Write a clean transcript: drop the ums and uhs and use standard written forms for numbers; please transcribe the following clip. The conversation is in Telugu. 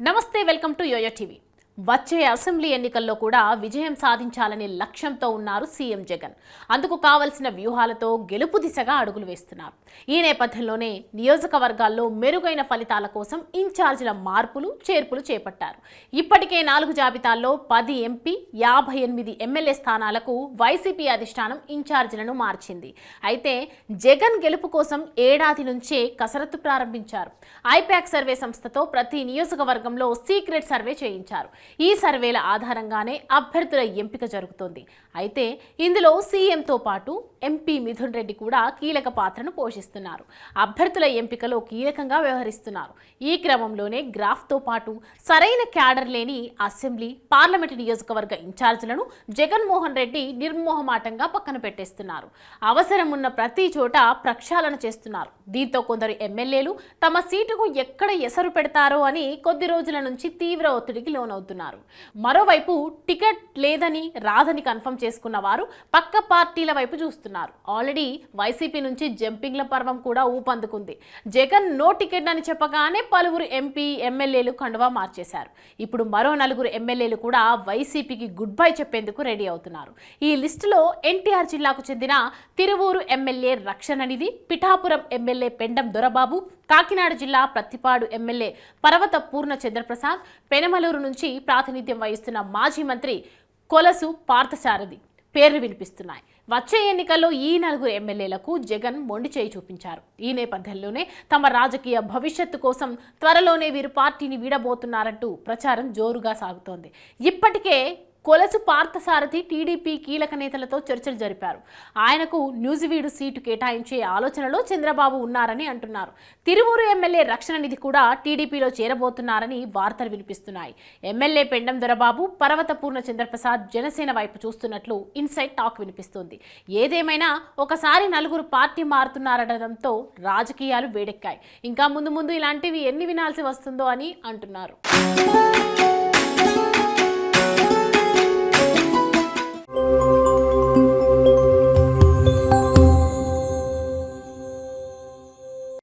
నమస్తే, వెల్కమ్ టు యోయో టీవీ. వచ్చే అసెంబ్లీ ఎన్నికల్లో కూడా విజయం సాధించాలనే లక్ష్యంతో ఉన్నారు సీఎం జగన్. అందుకు కావలసిన వ్యూహాలతో గెలుపు దిశగా అడుగులు వేస్తున్నారు. ఈ నేపథ్యంలోనే నియోజకవర్గాల్లో మెరుగైన ఫలితాల కోసం ఇన్ఛార్జీల మార్పులు చేర్పులు చేపట్టారు. ఇప్పటికే 4 జాబితాల్లో 10 ఎంపీ 58 ఎమ్మెల్యే స్థానాలకు వైసీపీ అధిష్టానం ఇన్ఛార్జీలను మార్చింది. అయితే జగన్ గెలుపు కోసం ఏడాది నుంచే కసరత్తు ప్రారంభించారు. ఐపాక్ సర్వే సంస్థతో ప్రతి నియోజకవర్గంలో సీక్రెట్ సర్వే చేయించారు. ఈ సర్వేల ఆధారంగానే అభ్యర్థుల ఎంపిక జరుగుతోంది. అయితే ఇందులో సీఎంతో పాటు ఎంపీ మిథున్ రెడ్డి కూడా కీలక పాత్రను పోషిస్తున్నారు. అభ్యర్థుల ఎంపికలో కీలకంగా వ్యవహరిస్తున్నారు. ఈ క్రమంలోనే గ్రాఫ్తో పాటు సరైన క్యాడర్ లేని అసెంబ్లీ, పార్లమెంటు నియోజకవర్గ ఇన్ఛార్జీలను జగన్మోహన్ రెడ్డి నిర్మోహమాటంగా పక్కన పెట్టేస్తున్నారు. అవసరం ఉన్న ప్రతి చోట ప్రక్షాళన చేస్తున్నారు. దీంతో కొందరు ఎమ్మెల్యేలు తమ సీటుకు ఎక్కడ ఎసరు పెడతారో అని కొద్ది రోజుల నుంచి తీవ్ర ఒత్తిడికి లోనవుతున్నారు. మరోవైపు టికెట్ లేదని రాదని కన్ఫర్మ్ చేసుకున్న వారు పక్క పార్టీల వైపు చూస్తున్నారు. ఆల్రెడీ వైసీపీ నుంచి జంపింగ్ల పర్వం కూడా ఊపందుకుంది. జగన్ నో టికెట్ అని చెప్పగానే పలువురు ఎంపీ ఎమ్మెల్యేలు కండువా మార్చేశారు. ఇప్పుడు మరో 4 ఎమ్మెల్యేలు కూడా వైసీపీకి గుడ్ బై చెప్పేందుకు రెడీ అవుతున్నారు. ఈ లిస్టులో ఎన్టీఆర్ జిల్లాకు చెందిన తిరువూరు ఎమ్మెల్యే రక్షణనిధి, పిఠాపురం ఎమ్మెల్యే పెండం దొరబాబు, కాకినాడ జిల్లా ప్రత్తిపాడు ఎమ్మెల్యే పర్వత పూర్ణ చంద్రప్రసాద్, పెనమలూరు నుంచి ప్రాతినిధ్యం వహిస్తున్న మాజీ మంత్రి కొలసు పార్థసారథి పేర్లు వినిపిస్తున్నాయి. వచ్చే ఎన్నికల్లో ఈ 4 ఎమ్మెల్యేలకు జగన్ మొండి చేయి చూపించారు. ఈ నేపథ్యంలోనే తమ రాజకీయ భవిష్యత్తు కోసం త్వరలోనే వీరు పార్టీని వీడబోతున్నారంటూ ప్రచారం జోరుగా సాగుతోంది. ఇప్పటికే కొలసు పార్థసారథి టీడీపీ కీలక నేతలతో చర్చలు జరిపారు. ఆయనకు న్యూజివీడు సీటు కేటాయించే ఆలోచనలో చంద్రబాబు ఉన్నారని అంటున్నారు. తిరువూరు ఎమ్మెల్యే రక్షణనిధి కూడా టీడీపీలో చేరబోతున్నారని వార్తలు వినిపిస్తున్నాయి. ఎమ్మెల్యే పెండం దొరబాబు, పర్వత పూర్ణ చంద్రప్రసాద్ జనసేన వైపు చూస్తున్నట్లు ఇన్సైడ్ టాక్ వినిపిస్తుంది. ఏదేమైనా ఒకసారి 4 పార్టీ మారుతున్నారనడంతో రాజకీయాలు వేడెక్కాయి. ఇంకా ముందు ఇలాంటివి ఎన్ని వినాల్సి వస్తుందో అని అంటున్నారు.